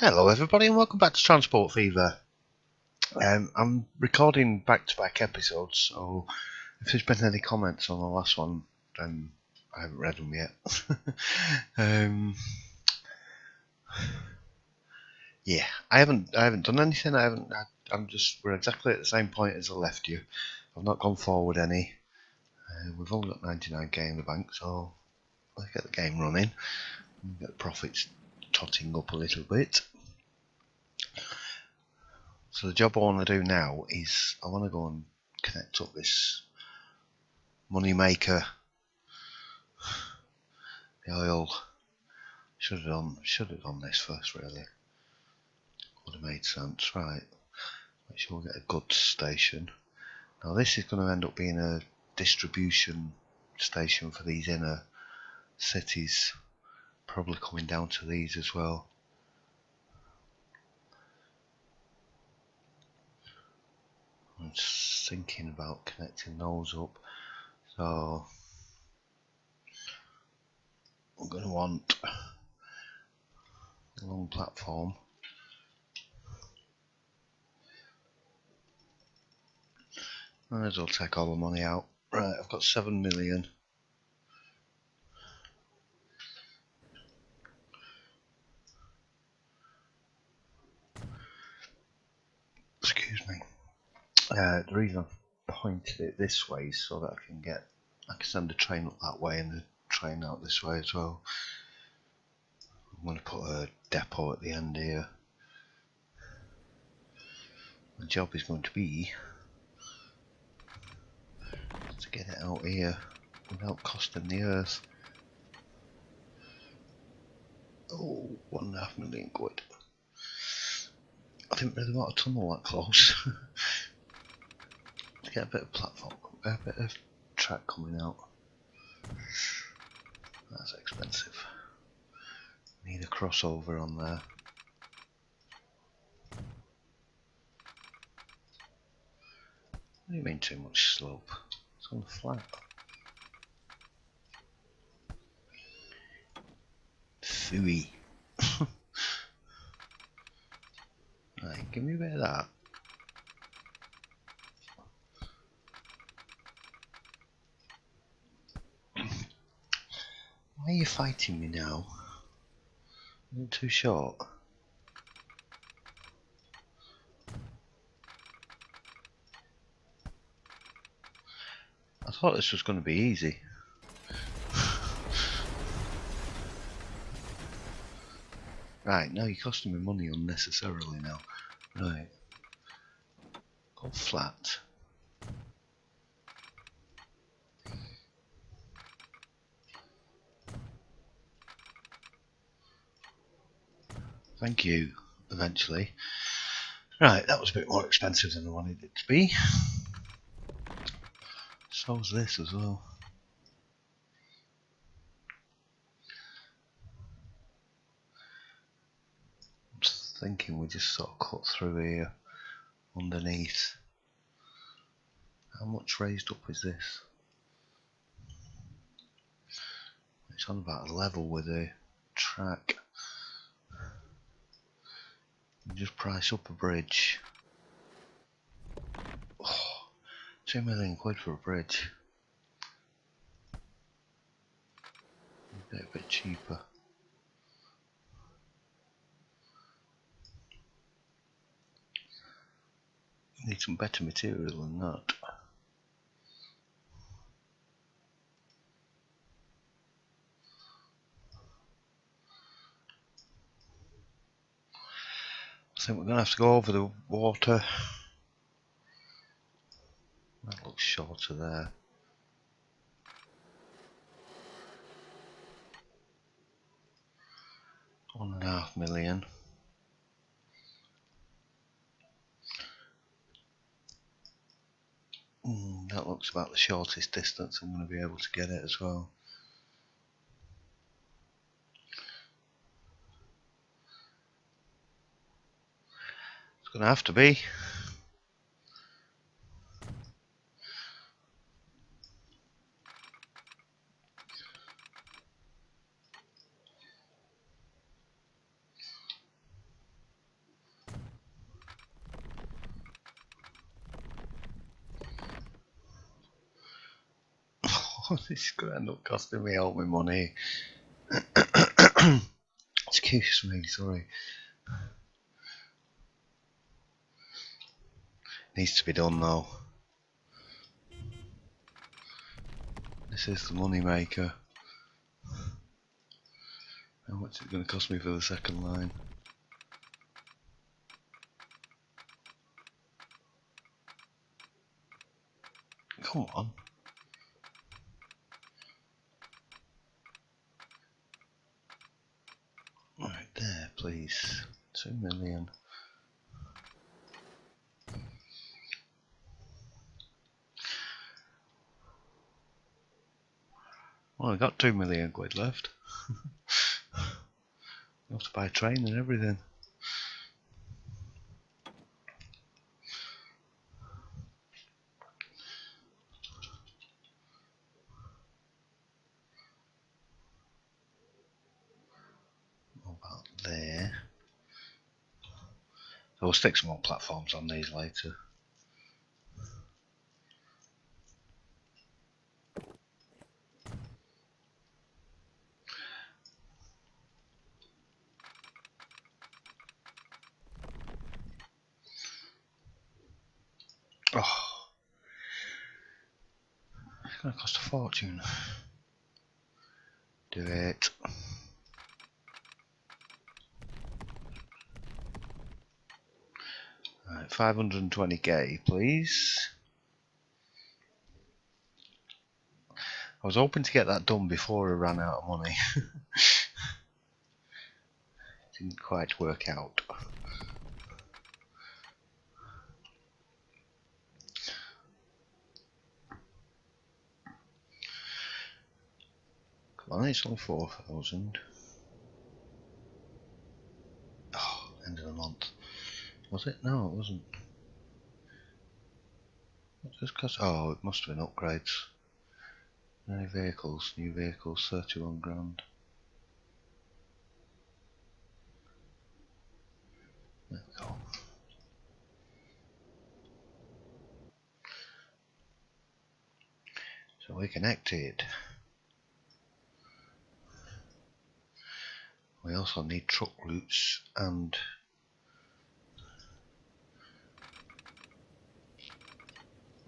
Hello everybody and welcome back to Transport Fever. I'm recording back-to-back episodes, so if there's been any comments on the last one, then I haven't read them yet. Yeah, I haven't done anything. We're exactly at the same point as I left you. I've not gone forward any. We've only got 99k in the bank, so let's get the game running and get the profits totting up a little bit. So the job I want to do now is I want to go and connect up this Moneymaker, the oil. Should have done this first, really. Would have made sense, right? Make sure we get a goods station. Now this is going to end up being a distribution station for these inner cities, probably coming down to these as well. I'm just thinking about connecting those up, so I'm going to want a long platform. Might as well take all the money out. Right, I've got 7 million. Excuse me. The reason I've pointed it this way is so that I can send the train up that way and the train out this way as well. I'm going to put a depot at the end here. The job is going to be to get it out here without costing the earth. Oh, 1.5 million quid. I didn't really want a tunnel that close. To get a bit of platform, a bit of track coming out. That's expensive. Need a crossover on there. What do you mean too much slope? It's on the flat. Phooey. Right, give me a bit of that. Why are you fighting me now? Isn't it too short? I thought this was going to be easy. Right, now you're costing me money unnecessarily now. Right. Go flat. Thank you, eventually. Right, that was a bit more expensive than I wanted it to be. So's this as well. I'm just thinking we just sort of cut through here, underneath. How much raised up is this? It's on about a level with the track. Just price up a bridge. Oh, 2 million quid for a bridge. Get a bit cheaper. Need some better material than that. I think we're going to have to go over the water. That looks shorter there. £1.5 million. That looks about the shortest distance I'm going to be able to get it as well. It's going to have to be. this is going to end up costing me all my money. Excuse me, sorry. Needs to be done though. This is the money maker. How much is it going to cost me for the second line? Come on. Right there, please. 2 million. Well, I got 2 million quid left. I have to buy a train and everything. What about there? So we'll stick some more platforms on these later. Oh, it's going to cost a fortune. Do it. Right, 520k, please. I was hoping to get that done before I ran out of money. Didn't quite work out. Come on, it's only 4,000. Oh, end of the month. Was it? No, it wasn't. What's this cost? Oh, it must have been upgrades. New vehicles, 31 grand. There we go. So we're connected. We also need truck routes and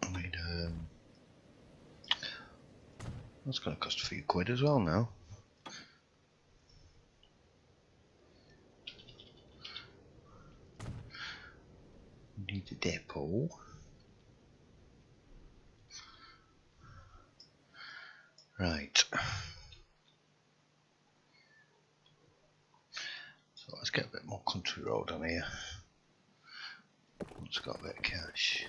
I mean, that's going to cost a few quid as well now. We need a depot. Right. So let's get a bit more country road on here. It's got a bit of cash.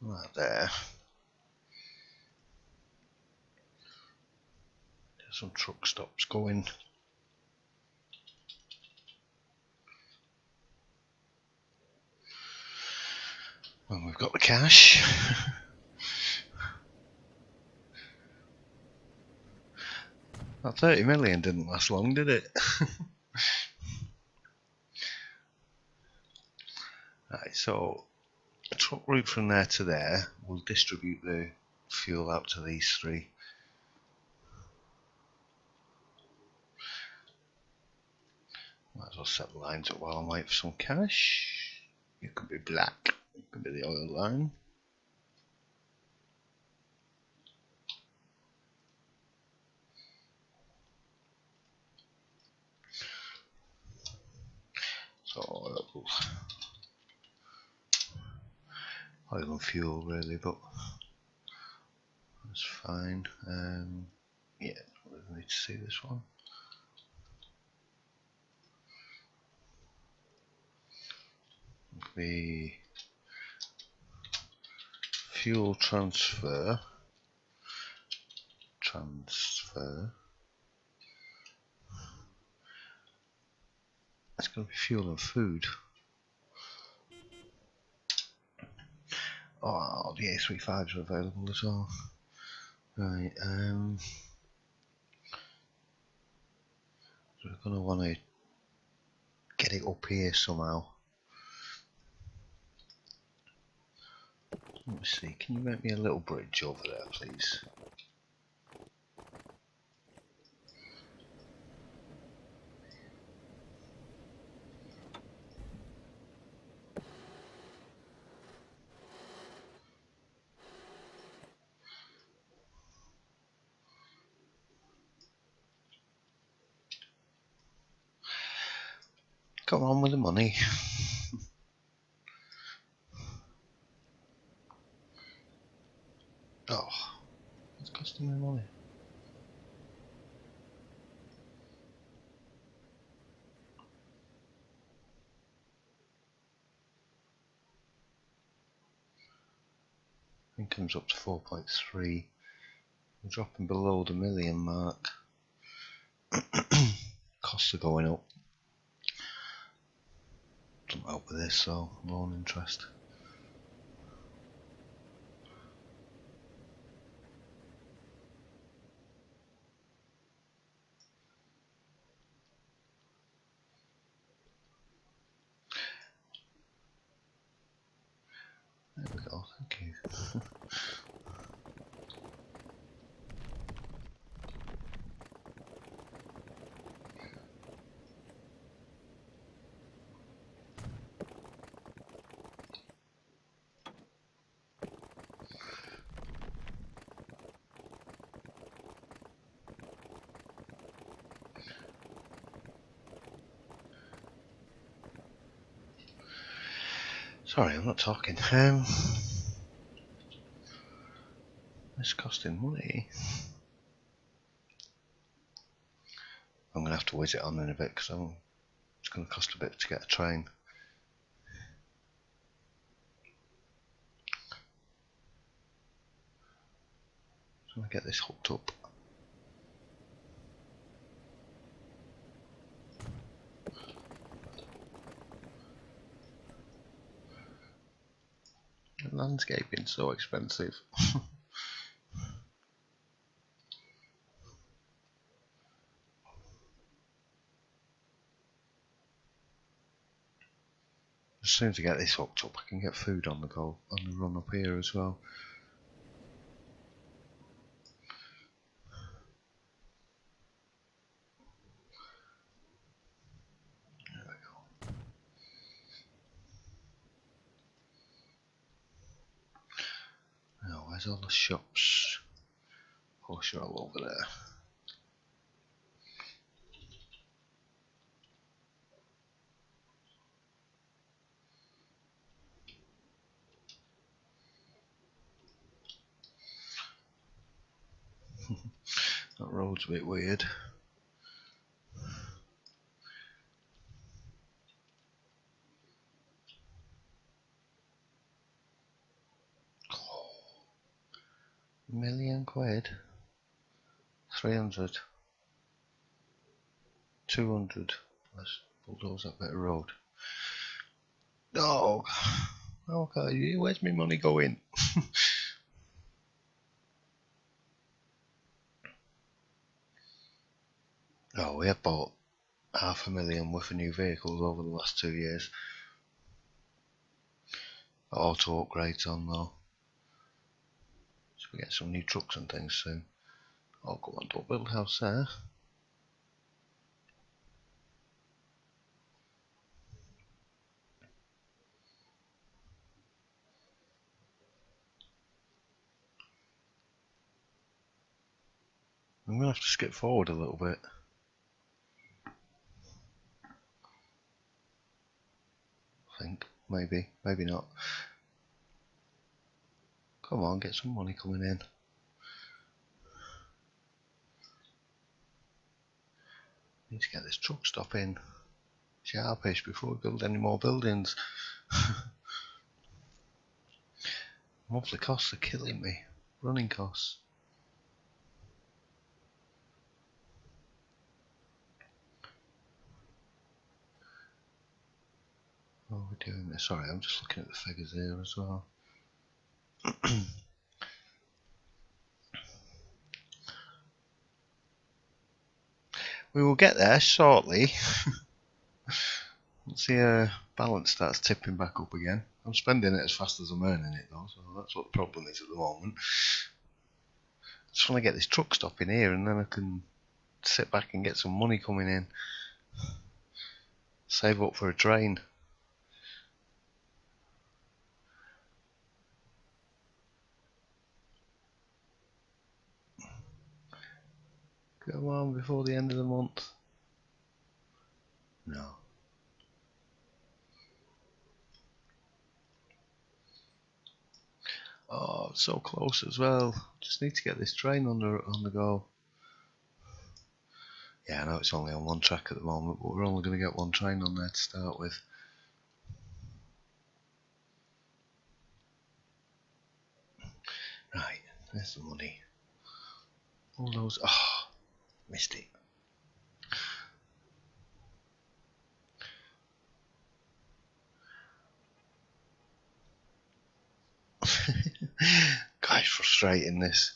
Right there. There's some truck stops going. Well, we've got the cash. That 30 million didn't last long, did it? Right, so a truck route from there to there will distribute the fuel out to these three. Might as well set the lines up while I'm waiting for some cash. It could be black, it could be the oil line. So oil and fuel really, but that's fine. Yeah, we need to see this one. The fuel transfer. That's going to be fuel and food. Oh, the A35s are available as well. Right, so we're going to want to get it up here somehow. Let me see, can you make me a little bridge over there, please? Come on with the money. Oh, it's costing me money. Income's up to 4.3. We're dropping below the million mark. Costs are going up. Doesn't help with this, so loan interest. There we go, thank you. Sorry, I'm not talking. It's costing money. I'm going to have to whiz it on in a bit because it's going to cost a bit to get a train. So I'm going to get this hooked up. The landscaping's so expensive. As soon as I get this hooked up, I can get food on the go, on the run up here as well. There we go. Now, where's all the shops? Oh, sure, all over there. That road's a bit weird. £1,000,000. 300. 200. Let's bulldoze that bit of road. Oh, okay, where's my money going? Oh, we have bought £500,000 worth of new vehicles over the last 2 years. Auto upgrades on though. So we get some new trucks and things soon. Oh, come on, don't build a house there. I'm going to have to skip forward a little bit. I think. Maybe. Maybe not. Come on, get some money coming in. Need to get this truck stop in sharpish before we build any more buildings. Monthly costs are killing me. Running costs. What are we doing there? Sorry, I'm just looking at the figures here as well. We will get there shortly. Once the balance starts tipping back up again. I'm spending it as fast as I'm earning it though, so that's what the problem is at the moment. I just want to get this truck stop in here and then I can sit back and get some money coming in. Save up for a train. Come on, before the end of the month. No. Oh, so close as well. Just need to get this train on the go. Yeah, I know it's only on one track at the moment, but we're only going to get one train on there to start with. Right, there's the money. All those. Oh, missed it. Gosh, frustrating this.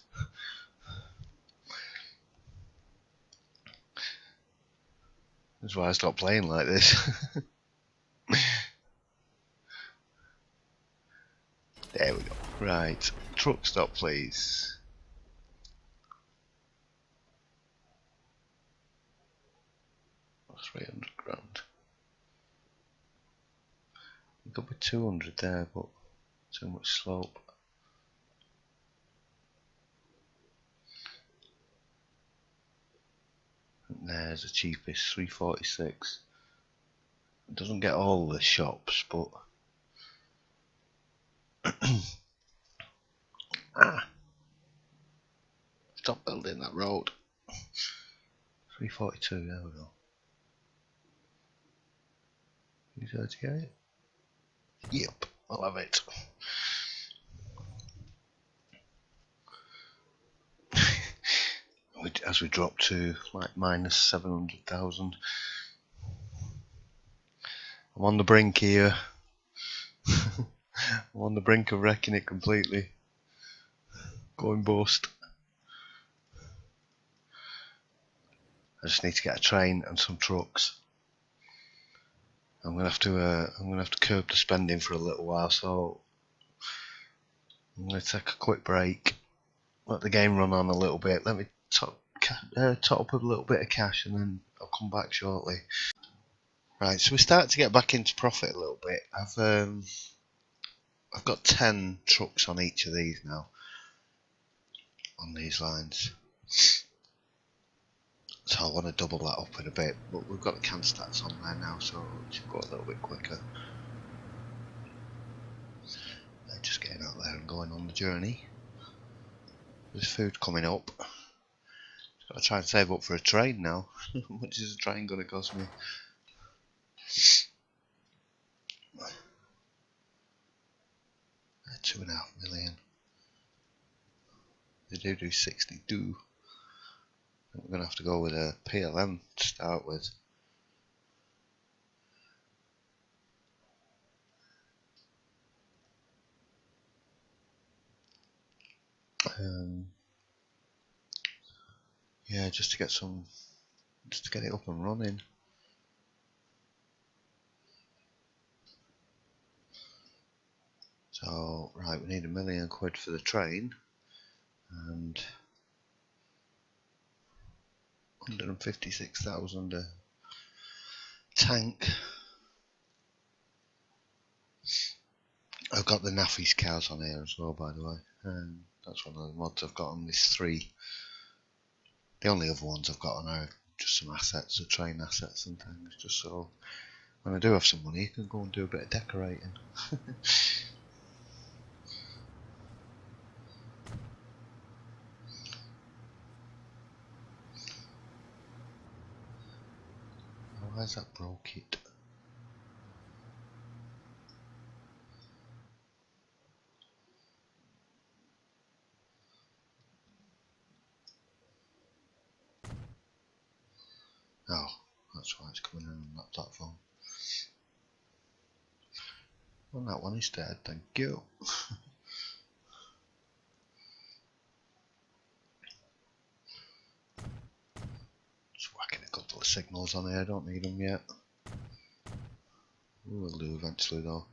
That's why I stopped playing like this. There we go. Right, truck stop please. 300 grand. It could be 200 there, but too much slope. And there's the cheapest, 346. It doesn't get all the shops, but stop building that road. 342, there we go. 338. Yep, I'll have it. As we drop to like minus 700,000. I'm on the brink here. I'm on the brink of wrecking it completely. Going bust. I just need to get a train and some trucks. I'm gonna have to curb the spending for a little while, so I'm gonna take a quick break, let the game run on a little bit. Let me top up a little bit of cash, and then I'll come back shortly. Right, so we start to get back into profit a little bit. I've got 10 trucks on each of these now, on these lines. So I want to double that up in a bit, but we've got the can stats on there now, so it should go a little bit quicker. They're just getting out there and going on the journey. There's food coming up. Got to try and save up for a train now. How much is a train going to cost me? $2.5 million. They do 62. We're going to have to go with a PLM to start with. Yeah, just to get it up and running. So, right, we need £1 million for the train, and 156,000 a tank. I've got the Naffy's cars on here as well, by the way. That's one of the mods I've got on this 3. The only other ones I've got on are just some assets, the train assets and things, just so when I do have some money, I can go and do a bit of decorating. Where's that broke it? Oh, that's why it's coming in on that platform. Well, that one is dead, thank you. Just whacking a couple of signals on here, I don't need them yet. We will do eventually though.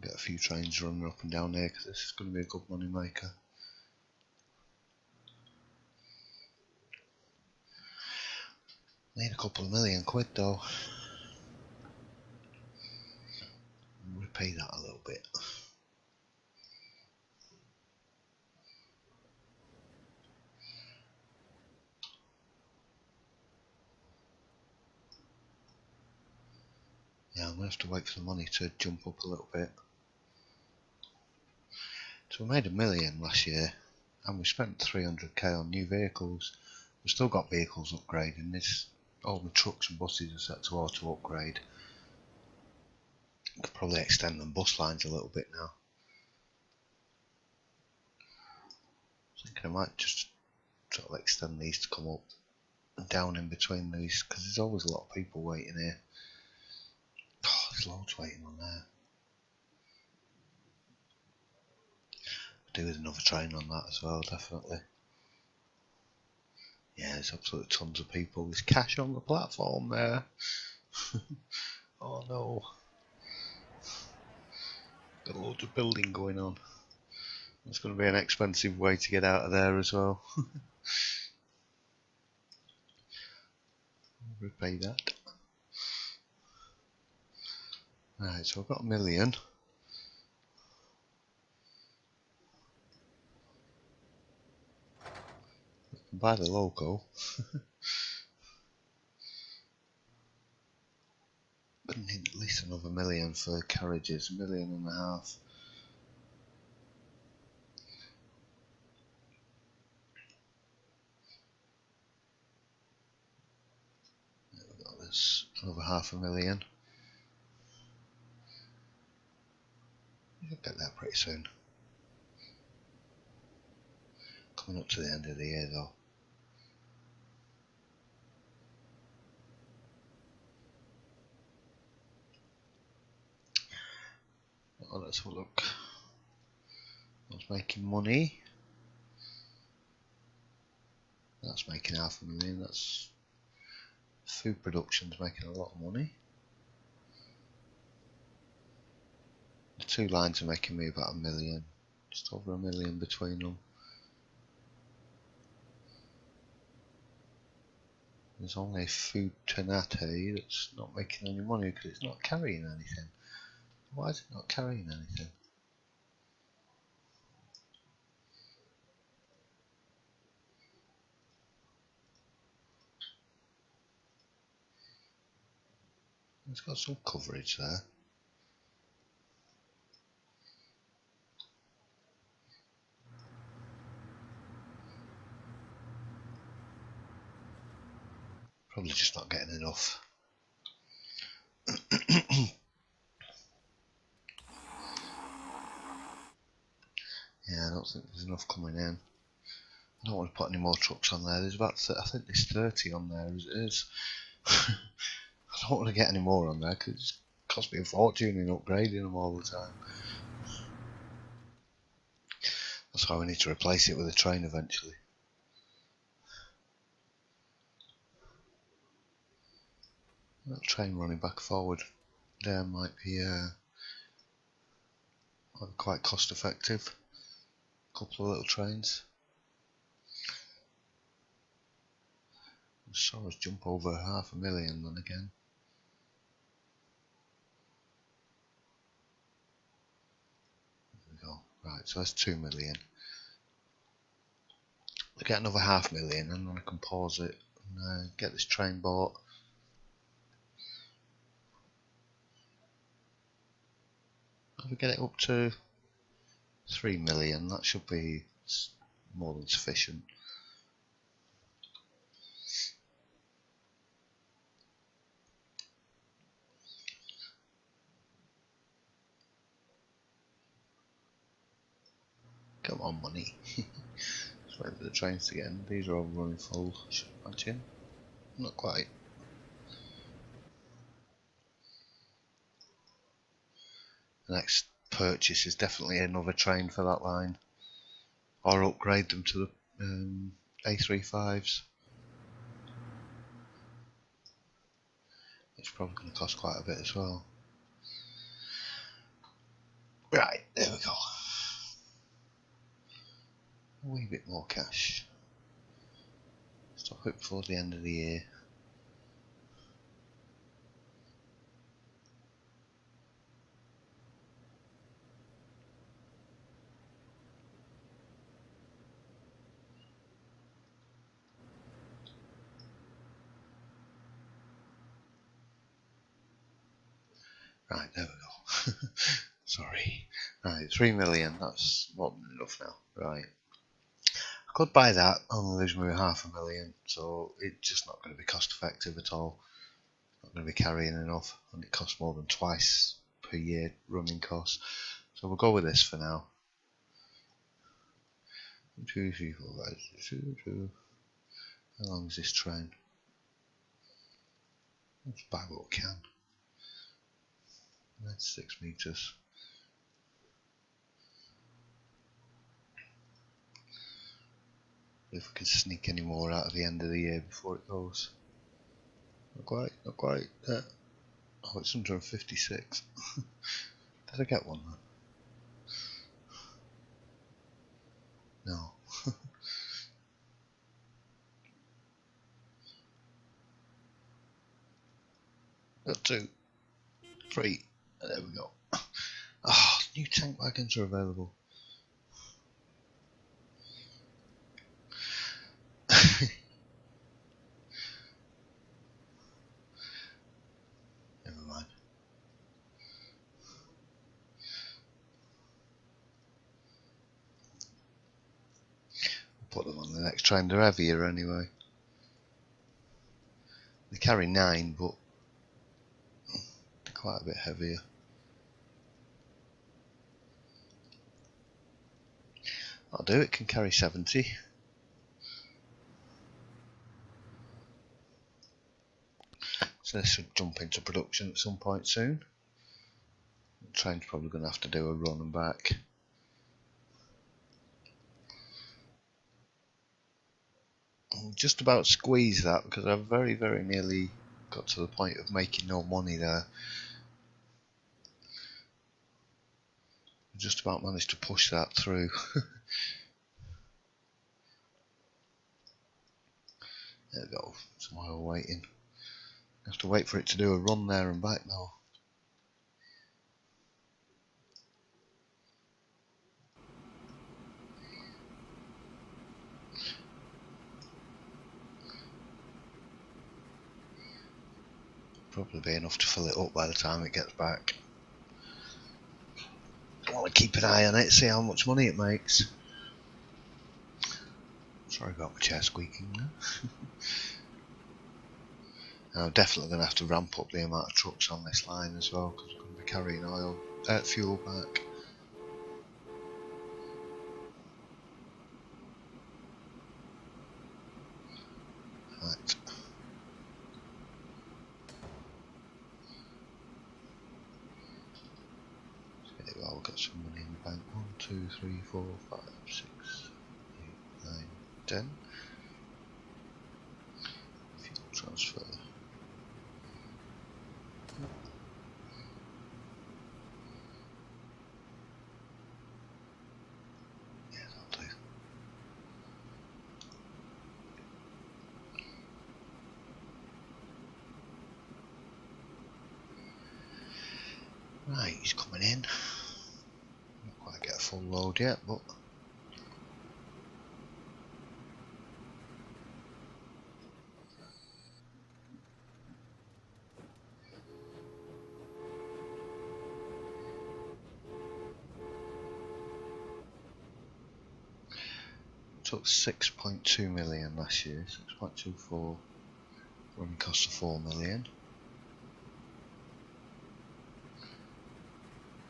Get a few trains running up and down here because this is going to be a good money maker. Need a couple of £1,000,000 though. Repay that a little bit. Yeah, I'm going to have to wait for the money to jump up a little bit. So we made £1,000,000 last year and we spent 300k on new vehicles. We've still got vehicles upgrading. All the trucks and buses are set to auto upgrade. Could probably extend the bus lines a little bit now. I think I might just sort of extend these to come up and down in between these because there's always a lot of people waiting here. Oh, there's loads waiting on there. Do with another train on that as well, definitely. Yeah, there's absolutely tons of people. There's cash on the platform there. Oh no. Got loads of building going on. It's going to be an expensive way to get out of there as well. Repay that. Right, so I've got £1,000,000. Buy the logo. But need at least another £1,000,000 for carriages, £1,500,000. We've got this another £500,000. You'll get that pretty soon. Coming up to the end of the year though. Oh, let's have a look. That's making money. That's making £500,000. That's food production's making a lot of money. The two lines are making me about £1,000,000. Just over £1,000,000 between them. There's only Food Ternate that's not making any money because it's not carrying anything. Why is it not carrying anything? It's got some coverage there. Probably just not getting enough. Yeah, I don't think there's enough coming in. I don't want to put any more trucks on there. There's about, I think there's 30 on there as it is. I don't want to get any more on there because it costs me a fortune in upgrading them all the time. That's why we need to replace it with a train eventually. That train running back and forward there might be quite cost effective. A couple of little trains. I saw us jump over £500,000 then again. There we go. Right, so that's £2,000,000. We get another £500,000 and then I can pause it and get this train bought. If we get it up to 3,000,000, that should be more than sufficient. Come on, money. Just wait for the trains to get in. These are all running full, I should imagine. Not quite. The next purchase is definitely another train for that line. Or upgrade them to the A35s. which is probably going to cost quite a bit as well. Right, there we go. A wee bit more cash. Stop it before the end of the year. Right, there we go. Sorry. Right, 3 million, that's more than enough now. Right. I could buy that, only lose me $500,000, so it's just not going to be cost effective at all. Not going to be carrying enough, and it costs more than twice per year running costs. So we'll go with this for now. 2, 3, 4, 5, 6, 2, 2. How long is this train? Let's buy what we can. That's 6 meters. If we can sneak any more out at the end of the year before it goes. Not quite, not quite. Oh, it's 156. Did I get one then? No. Got 2, 3. There we go. Oh, new tank wagons are available. Never mind. We'll put them on the next train. They're heavier anyway. They carry 9, but they're quite a bit heavier. I'll do it. Can carry 70. So this should jump into production at some point soon. The train's probably going to have to do a run and back. I'll just about squeeze that because I very, very nearly got to the point of making no money there. I just about managed to push that through. There we go. Some oil waiting. I have to wait for it to do a run there and back now. Probably be enough to fill it up by the time it gets back. I want to keep an eye on it, see how much money it makes. Sorry about my chair squeaking now. I'm definitely going to have to ramp up the amount of trucks on this line as well, because we're going to be carrying fuel back. Right. Well, we've got some money in the bank. 1, 2, 3, 4, 5, 6, 8, 9, 10. Fuel transfer. Yeah, that'll do. Right, he's coming in. Not quite get a full load yet, but took 6.2 million last year, 6.24, running cost of 4 million.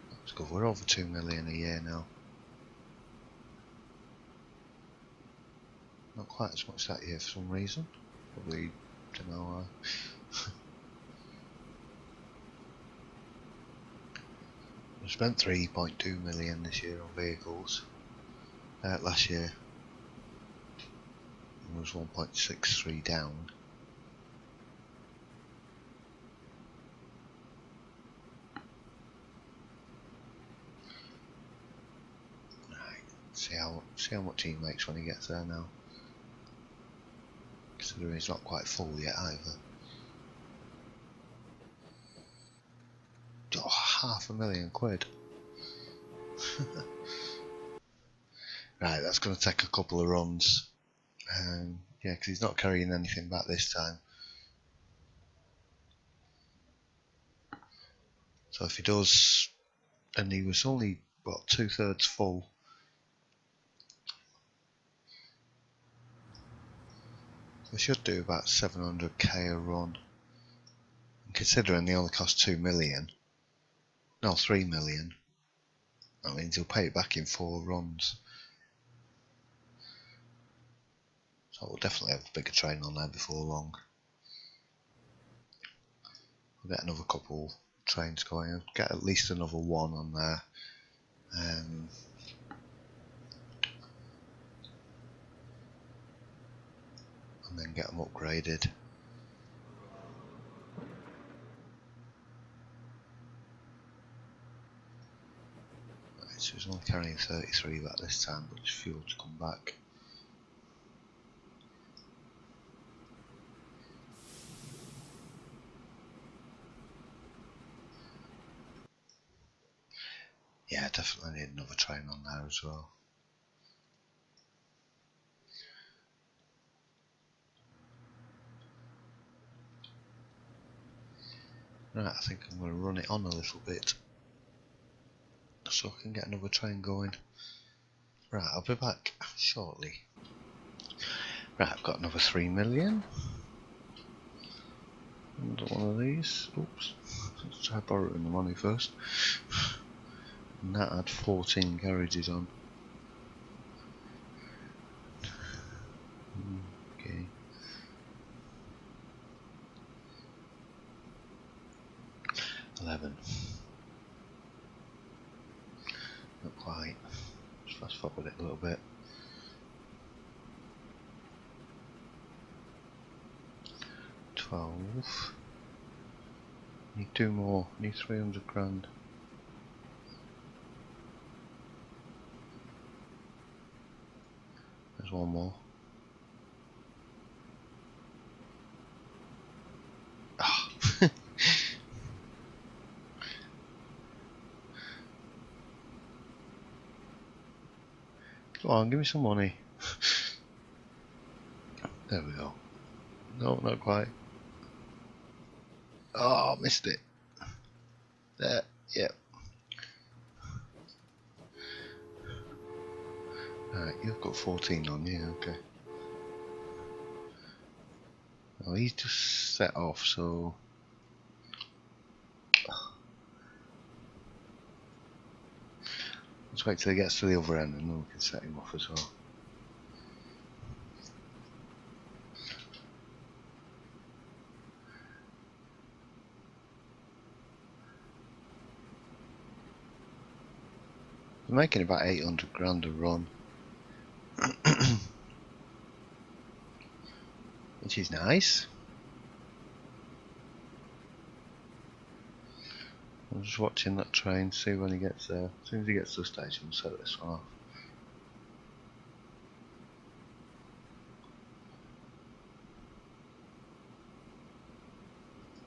That's good, we're over 2 million a year now. Not quite as much that year for some reason, probably don't know why. We spent 3.2 million this year on vehicles. Last year it was 1.63 down. See how much he makes when he gets there now. Considering he's not quite full yet either. Oh, £500,000. Right, that's going to take a couple of runs. Yeah, because he's not carrying anything back this time. So if he does, and he was only, what, 2/3 full. We should do about 700k a run. And considering they only cost 2 million, no, 3 million, that means he'll pay it back in 4 runs. So we'll definitely have a bigger train on there before long. We'll get another couple trains going, I'll get at least another one on there. And then get them upgraded. Right, so he's only carrying 33 back this time, but there's fuel to come back. Yeah, definitely need another train on there as well. Right, I think I'm going to run it on a little bit so I can get another train going. Right, I'll be back shortly. Right, I've got another 3 million. Another one of these. Oops, let's try borrowing the money first. And that had 14 garages on. Okay. $11. Not quite. Just fast forward it a little bit. 12. Need 2 more. Need 300 grand. There's one more. Ah. Come on, give me some money. There we go. No, not quite. Oh, missed it. There, yep. Right, you've got 14 on you, okay. Oh, he's just set off, so... Let's wait till he gets to the other end and then we can set him off as well. We're making about 800 grand a run. Which is nice. I'm just watching that train, see when he gets there. As soon as he gets to the station, we'll set this one off.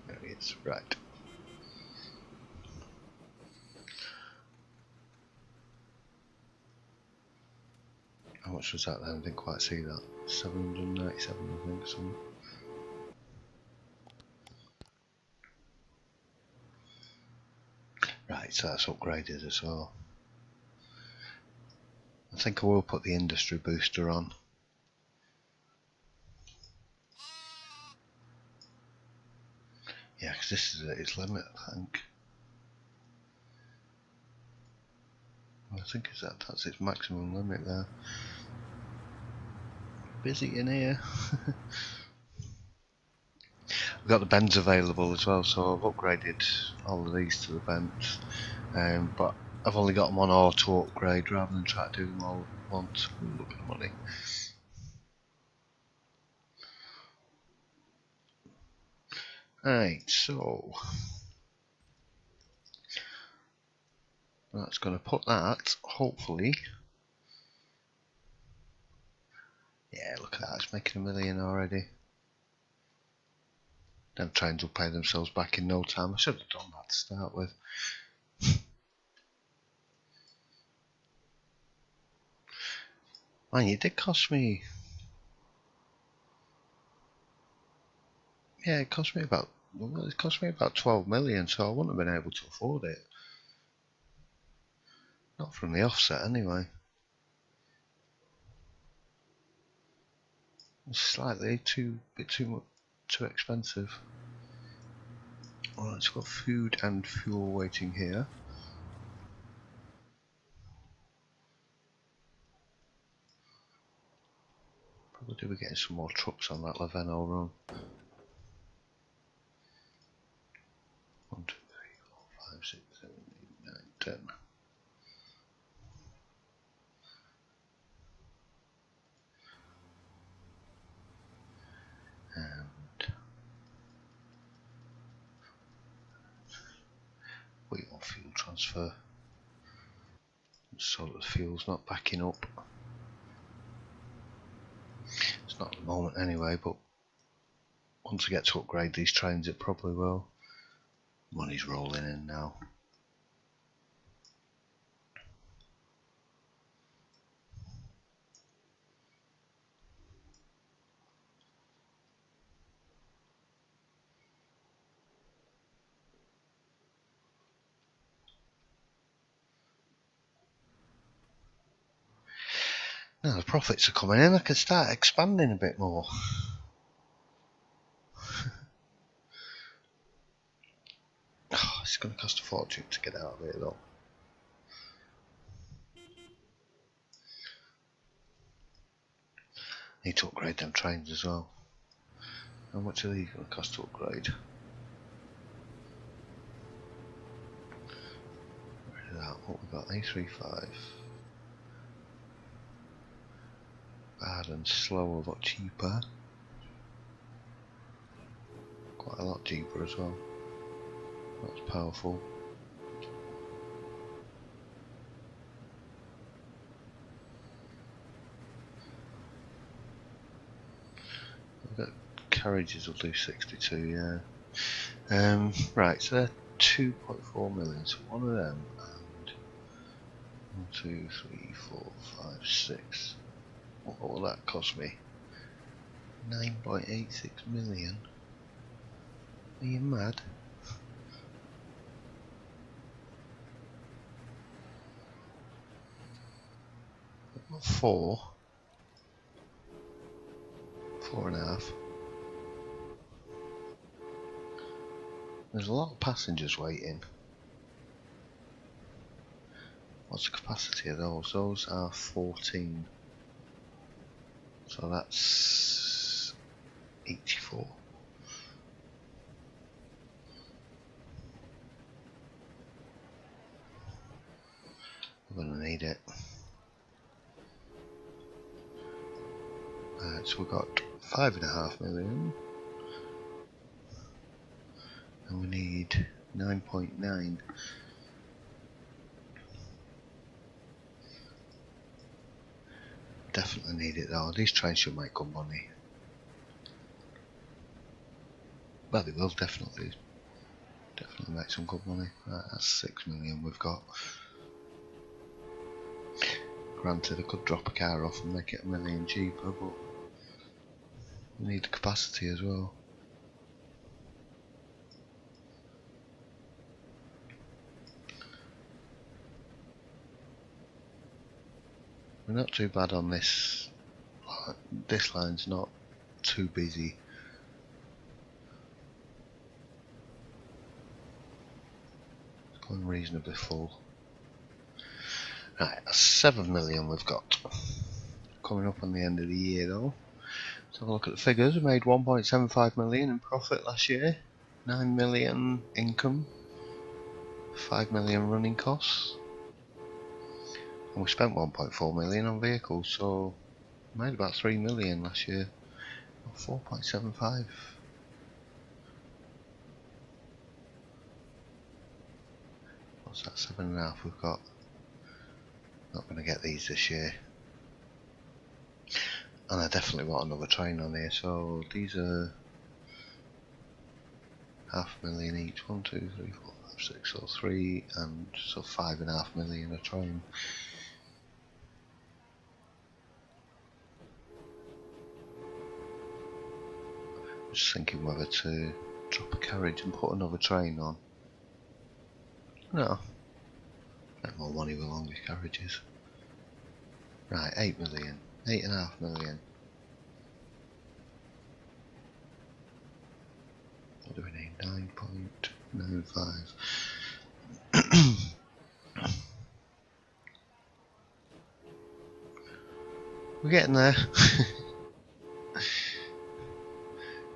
There he is, right. How much was that then? I didn't quite see that. 797, I think, something. Right, so that's upgraded as well. I think I will put the industry booster on. Yeah, because this is at its limit, I think. I think that's its maximum limit there. Busy in here. We've got the bends available as well, so I've upgraded all of these to the bends. But I've only got them on auto upgrade rather than try to do them all at once. Look at the money. Right, so that's going to put that, hopefully, Yeah, look at that, it's making $1 million already. Them trains will pay themselves back in no time. I should have done that to start with. Man, it did cost me... Yeah, it cost me about... Well, it cost me about 12 million, so I wouldn't have been able to afford it. Not from the offset, anyway. It's slightly too expensive. Alright, it's got food and fuel waiting here. Probably be getting some more trucks on that Laveno run. 1, 2, 3, 4, 5, 6, 7, 8, 9, 10. And wait on fuel transfer. So that the fuel's not backing up. It's not at the moment anyway, but once I get to upgrade these trains it probably will. Money's rolling in now. Now the profits are coming in, I can start expanding a bit more. Oh, it's going to cost a fortune to get out of here though. Need to upgrade them trains as well. How much are these going to cost to upgrade? Rid of that. What we got? A35. Bad and slow, a lot cheaper. Quite a lot cheaper as well. That's powerful. Carriages will do 62, yeah. Right, so they're 2.4 million, so one of them, and 1, 2, 3, 4, 5, 6. What will that cost me? 9.86 million? Are you mad? What, 4? 4.5. There's a lot of passengers waiting. What's the capacity of those? Those are 14. So that's 84. We're gonna need it. So we've got 5.5 million. And we need 9.9. Definitely need it though. These trains should make good money. Well, they will definitely make some good money. Right, that's 6 million we've got. Granted, I could drop a car off and make it $1 million cheaper, but we need the capacity as well. We're not too bad on this. This line's not too busy. It's going reasonably full. Right, that's 7 million we've got. Coming up on the end of the year though. Let's have a look at the figures. We made 1.75 million in profit last year. 9 million income. 5 million running costs. And we spent 1.4 million on vehicles, so we made about 3 million last year. 4.75. What's that? 7.5 we've got. Not going to get these this year. And I definitely want another train on here, so these are 500,000 each. 1, 2, 3, 4, 5, 6, so 3 and so 5.5 million a train. Just thinking whether to drop a carriage and put another train on. No. Get more money with longer carriages. Right, 8 million. 8.5 million. What do we need? 9.95. We're getting there.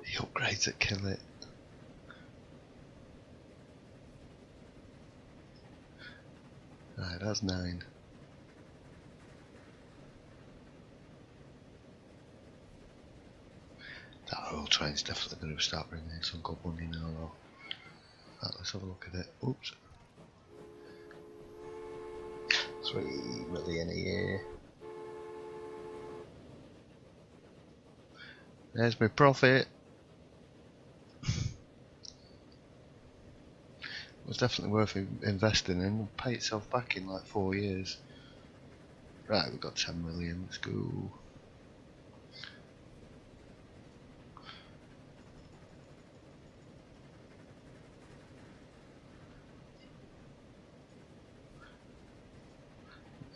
The upgrades that kill it. Right, that's 9. That oil train's definitely going to start bringing in some good money now though. Right, let's have a look at it. Oops. 3 million a year. There's my profit. It was definitely worth investing in. It'll pay itself back in like 4 years. Right, we've got 10 million. Let's go.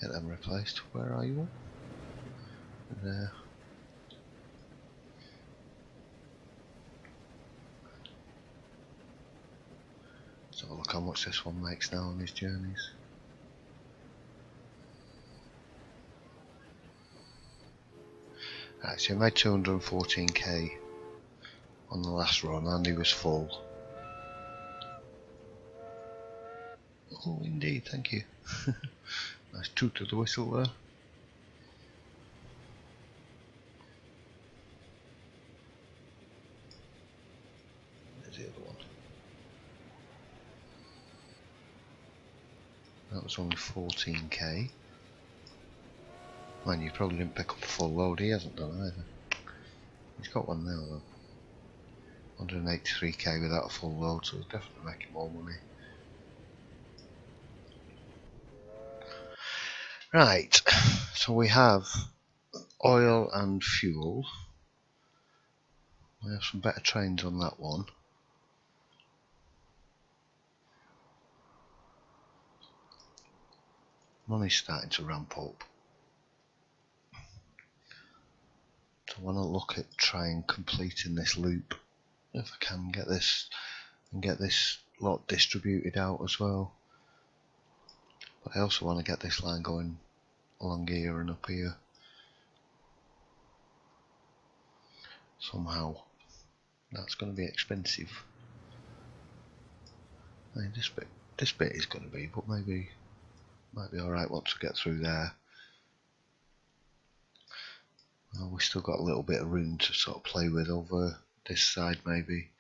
Get them replaced. Where are you? There. Let's have a look how much this one makes now on his journeys. Right, so he made 214k on the last run and he was full. Oh indeed, thank you. Nice toot to the whistle there. There's the other one. That was only 14k. Man, you probably didn't pick up a full load. He hasn't done either. He's got one now though. 183k without a full load, so he's definitely making more money. Right, so we have oil and fuel. We have some better trains on that one. Money's starting to ramp up. So I want to look at trying completing this loop if I can get this and get this lot distributed out as well. But I also want to get this line going along here and up here somehow. That's going to be expensive. I mean, this bit is going to be, but maybe might be alright once we get through there. Well, we've still got a little bit of room to sort of play with over this side maybe.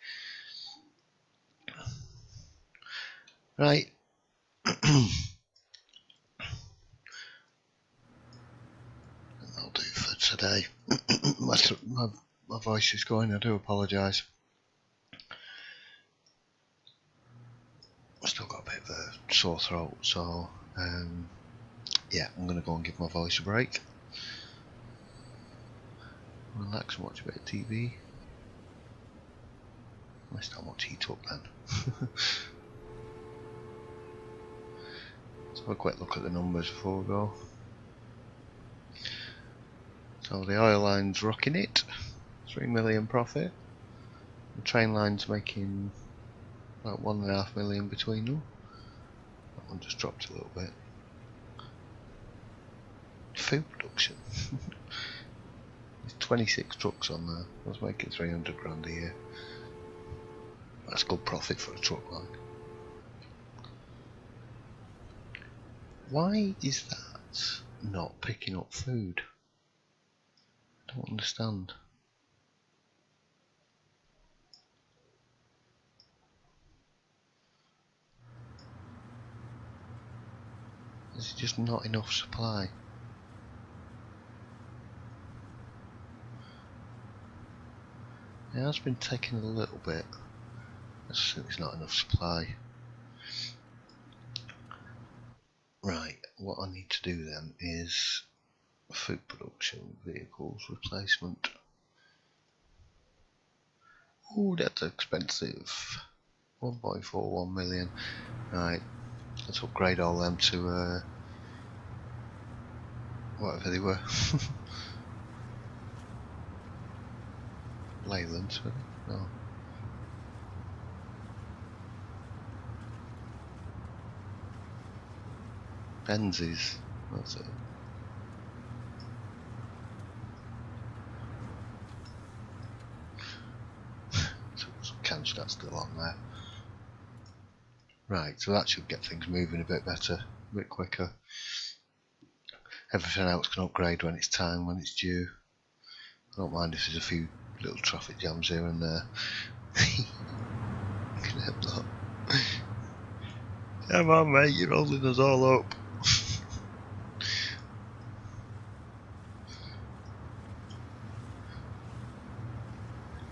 Right. That'll do for today. my voice is going, I do apologise. I've still got a bit of a sore throat, so yeah, I'm going to go and give my voice a break. Relax and watch a bit of TV. Missed how much he took then. Let's have a quick look at the numbers before we go. So the oil line's rocking it. 3 million profit. The train line's making about 1.5 million between them. That one just dropped a little bit. Food production. There's 26 trucks on there. Let's make it 300 grand a year. That's good profit for a truck line. Why is that not picking up food? I don't understand. There's just not enough supply. It has been taking a little bit. I just think there's not enough supply. Right, what I need to do then is food production vehicles replacement. Oh, that's expensive. 1.41 million. Right, let's upgrade all them to whatever they were. Leylands, were they? No. Benzes, that's it. So catch that's still on there. Right, so that should get things moving a bit better, a bit quicker. Everything else can upgrade when it's time, when it's due. I don't mind if there's a few little traffic jams here and there. Can help that. Come on, mate, you're holding us all up.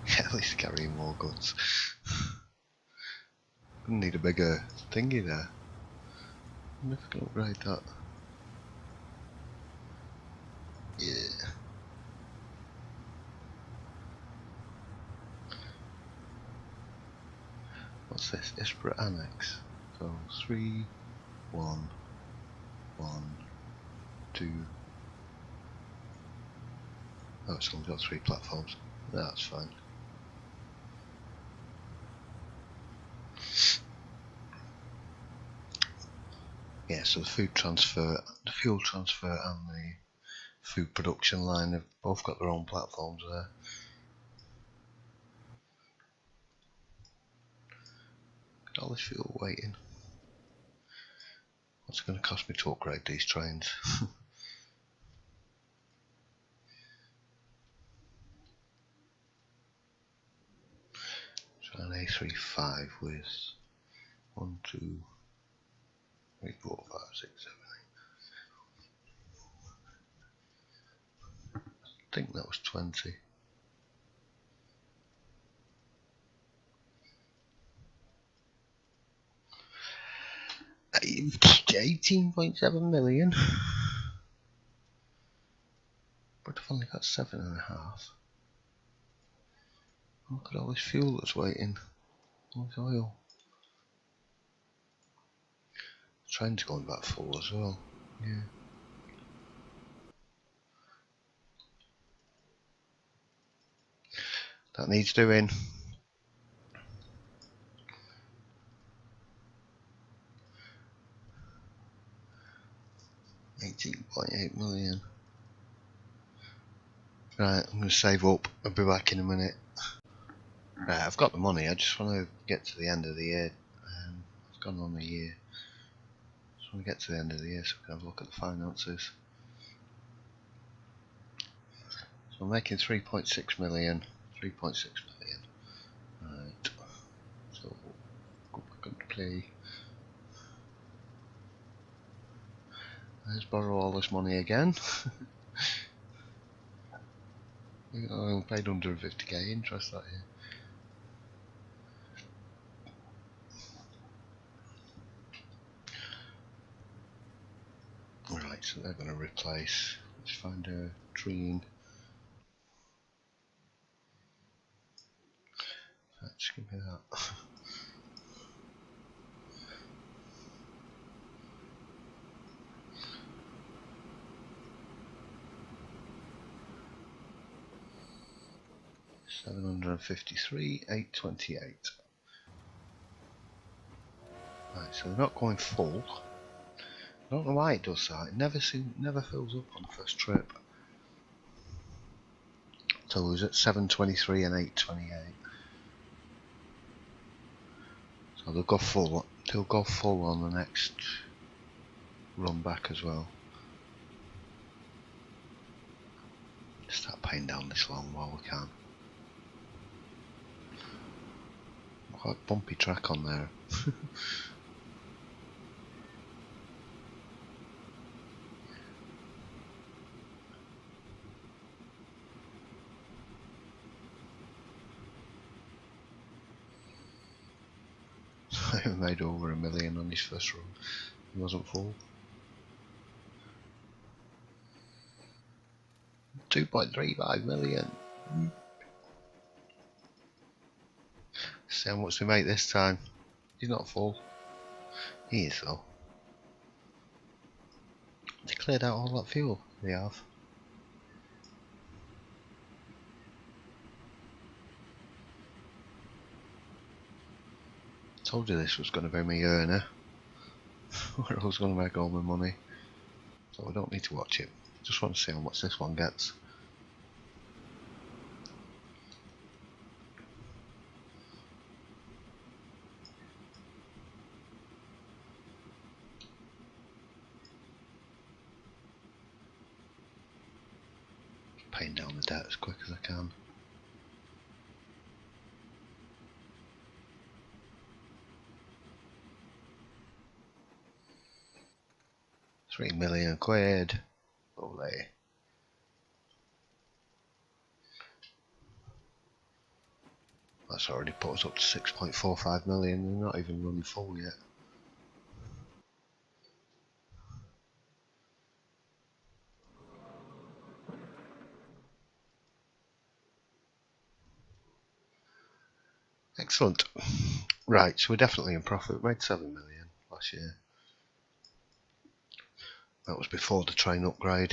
Yeah, at least carrying more goods. Need a bigger thingy there. I wonder if I can upgrade that. Yeah. What's this? Disparate annex. So 3, 1, 1, 2. Oh, it's only got 3 platforms. That's fine. Yeah, so the food transfer, the fuel transfer and the food production line have both got their own platforms there. Got all this fuel waiting. What's it going to cost me to upgrade these trains? So an A35 with 1, 2, 3, 4, 5, 6, 7, 8. I think that was 20. 18.7 million. But I've only got 7.5. Look at all this fuel that's waiting. All this oil. The train's going back full as well. Yeah. That needs doing. £18.8 million. Right, I'm going to save up. I'll be back in a minute. Right, I've got the money. I just want to get to the end of the year. It's gone on a year. Just want to get to the end of the year so we can have a look at the finances. So I'm making 3.6 million. 3.6 million. Right. So go back and play. Let's borrow all this money again. I paid 150k interest that year. Right, so they're going to replace. Let's find a Treen. Let's give me that. £753, 828. Right, so they're not going full. I don't know why it does that. It never fills up on the first trip. So it was at 723 and 828. So they'll go full. They'll go full on the next run back as well. Start paying down this long while we can. Quite bumpy track on there. Made over $1 million on his first run. He wasn't full. 2.35 million. See how much we make this time. He's not full. He is though. They cleared out all that fuel. They have. Told you this was going to be my earner. Where I was going to make all my money. So I don't need to watch it. Just want to see how much this one gets. Paying down the debt as quick as I can. £3 million. Ole. That's already put us up to 6.45 million. They're not even running full yet. Excellent. Right, so we're definitely in profit. We made 7 million last year. That was before the train upgrade.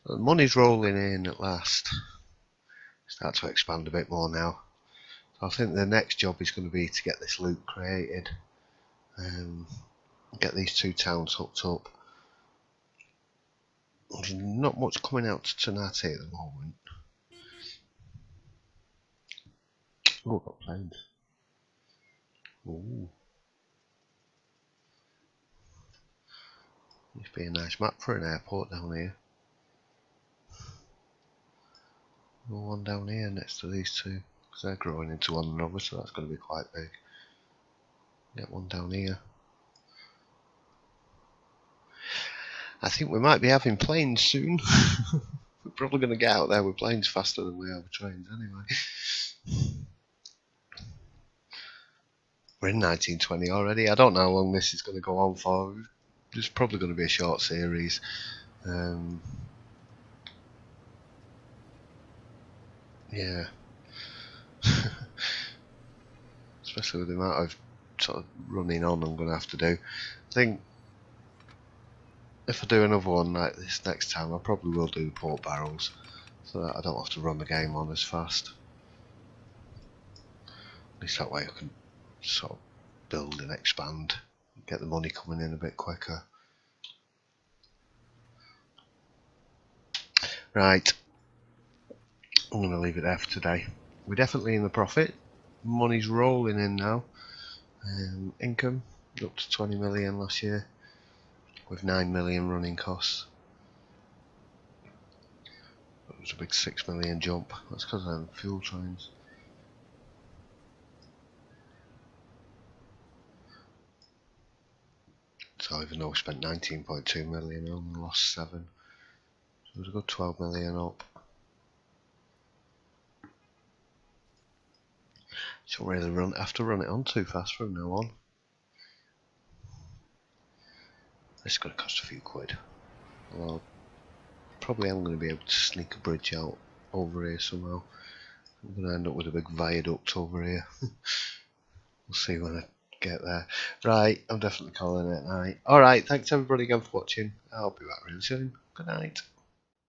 So the money's rolling in at last. Start to expand a bit more now. So I think the next job is going to be to get this loop created. Get these two towns hooked up. There's not much coming out to Tanati at the moment. Oh, I've got planes. Ooh. Must be a nice map for an airport down here. One down here next to these two, because they're growing into one another, so that's going to be quite big. Get one down here. I think we might be having planes soon. We're probably going to get out there with planes faster than we are with trains anyway. We're in 1920 already. I don't know how long this is going to go on for. It's probably going to be a short series. Yeah. Especially with the amount of sort of running on I'm going to have to do. I think if I do another one like this next time, I probably will do port barrels, so that I don't have to run the game on as fast. At least that way I can sort of build and expand, get the money coming in a bit quicker. Right, I'm going to leave it there for today. We're definitely in the profit. Money's rolling in now. Income up to 20 million last year, with 9 million running costs. It was a big 6 million jump. That's because of them fuel trains. So even though we spent 19.2 million, we only lost 7. So it was a good 12 million up. Don't really have to run it on too fast from now on. This is going to cost a few quid. Although probably I'm going to be able to sneak a bridge out over here somehow. I'm going to end up with a big viaduct over here. We'll see when I get there. Right, I'm definitely calling it night. Alright, thanks everybody again for watching. I'll be back really soon. Good night.